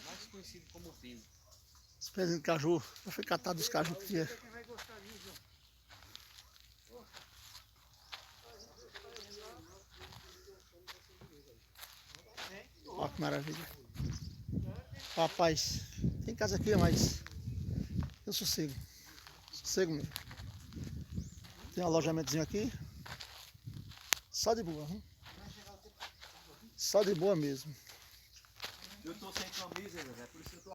Mais conhecido como pino. Os pezinhos de caju. Já foi catado os caju que tinha. Olha que maravilha. Rapaz, tem casa aqui, mas eu sossego. Sossego mesmo. Tem um alojamentozinho aqui. Só de boa, hein? Só de boa mesmo. Eu tô sem camisa, Zé, por isso que eu tô